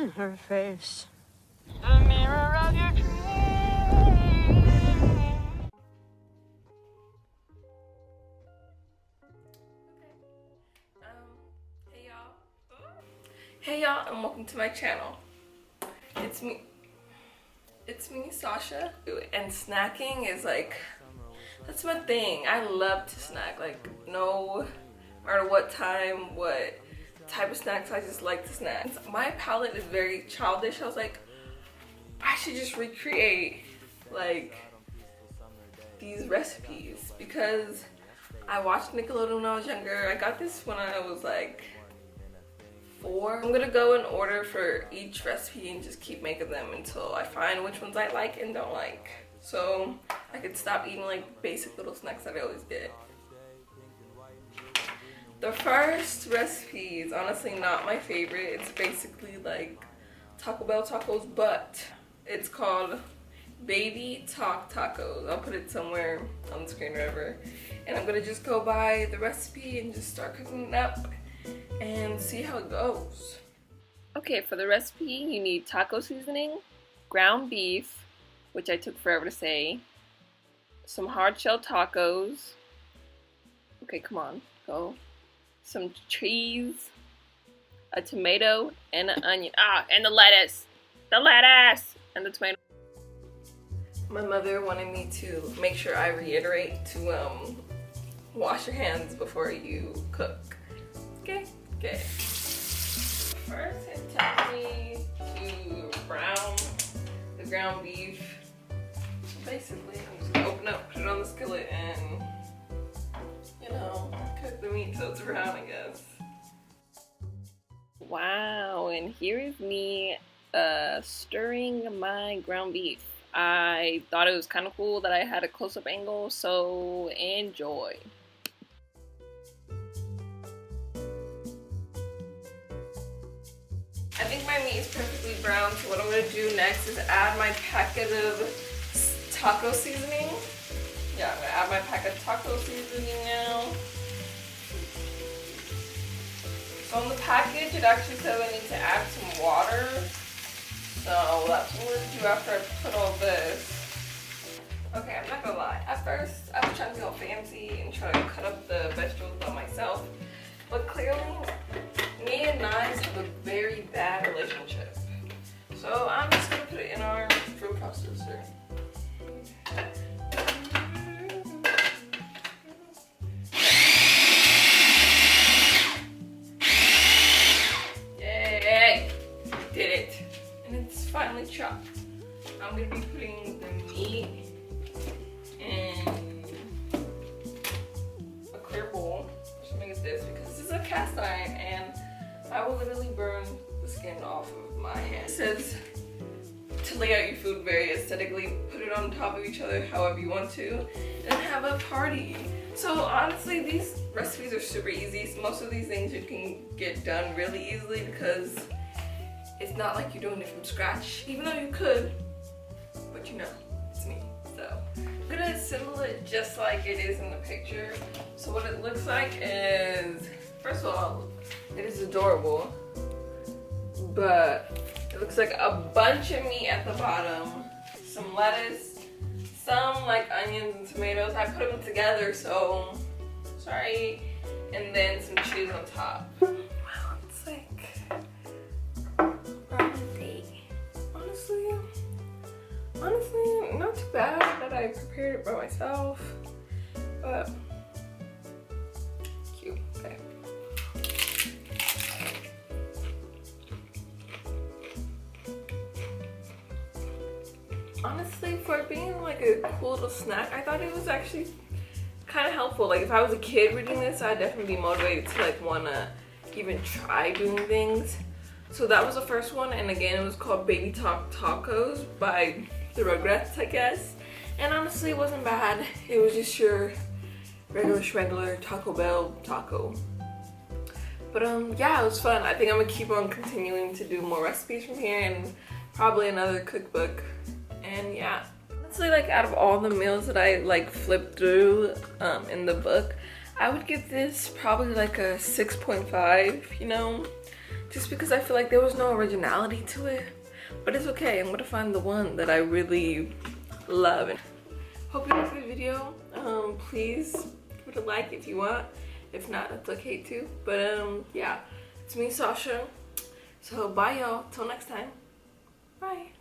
on her face. The mirror of your dreams. Hey y'all, and welcome to my channel. It's me, Sasha, and snacking is like, that's my thing. I love to snack, like no matter what time, what type of snacks, I just like to snack. My palate is very childish. I was like, I should just recreate like these recipes because I watched Nickelodeon when I was younger. I got this when I was like 4. I'm gonna go in order for each recipe and just keep making them until I find which ones I like and don't like. So I could stop eating like basic little snacks that I always get. The first recipe is honestly not my favorite. It's basically like Taco Bell tacos, but it's called Baby Talk Tacos. I'll put it somewhere on the screen or whatever. And I'm gonna just go by the recipe and just start cooking it up and see how it goes. Okay, for the recipe you need taco seasoning, ground beef, which I took forever to say, some hard shell tacos, okay come on, go, some cheese, a tomato, and an onion, and the lettuce, and the tomato. My mother wanted me to make sure I reiterate to wash your hands before you cook. Okay. First, it tells me to brown the ground beef. So basically, I'm just gonna open up, put it on the skillet, and you know, cook the meat till it's brown, I guess. Wow, and here is me stirring my ground beef. I thought it was kind of cool that I had a close-up angle, so enjoy. I think my meat is perfectly brown, so what I'm going to do next is add my packet of taco seasoning. Yeah, I'm going to add my packet of taco seasoning now. So on the package, it actually says I need to add some water. So that's what I'm going to do after I put all this. Okay, I'm not going to lie. At first, I was trying to go fancy and try to cut up the vegetables by myself. But clearly, me and knives have a very bad relationship. So I'm just gonna put it in our food processor. Yay! Did it. And it's finally chopped. I'm gonna be putting the meat in a clear bowl. Just make it this because this is a cast iron and I will literally burn the skin off of my hand. It says to lay out your food very aesthetically, put it on top of each other however you want to, and have a party. So honestly, these recipes are super easy. Most of these things you can get done really easily because it's not like you're doing it from scratch, even though you could, but you know, it's me. So I'm gonna assemble it just like it is in the picture. So what it looks like is, first of all, it is adorable, but it looks like a bunch of meat at the bottom, some lettuce, some like onions and tomatoes. I put them together, so sorry, and then some cheese on top. Wow, it's like honestly, not too bad that I prepared it by myself, but cute. Okay. Honestly, for it being like a cool little snack, I thought it was actually kind of helpful. Like if I was a kid reading this, I'd definitely be motivated to like wanna even try doing things. So that was the first one, and again, it was called Baby Talk Tacos by the Rugrats, I guess. And honestly, it wasn't bad. It was just your regular Taco Bell taco. But yeah, it was fun. I think I'm gonna keep on continuing to do more recipes from here and probably another cookbook. And yeah, honestly, like out of all the meals that I like flipped through in the book, I would give this probably like a 6.5, you know, just because I feel like there was no originality to it. But it's okay, I'm gonna find the one that I really love. And hope you liked the video. Please give it a like if you want. If not, that's okay too. But yeah, it's me, Sasha. So bye y'all, till next time. Bye.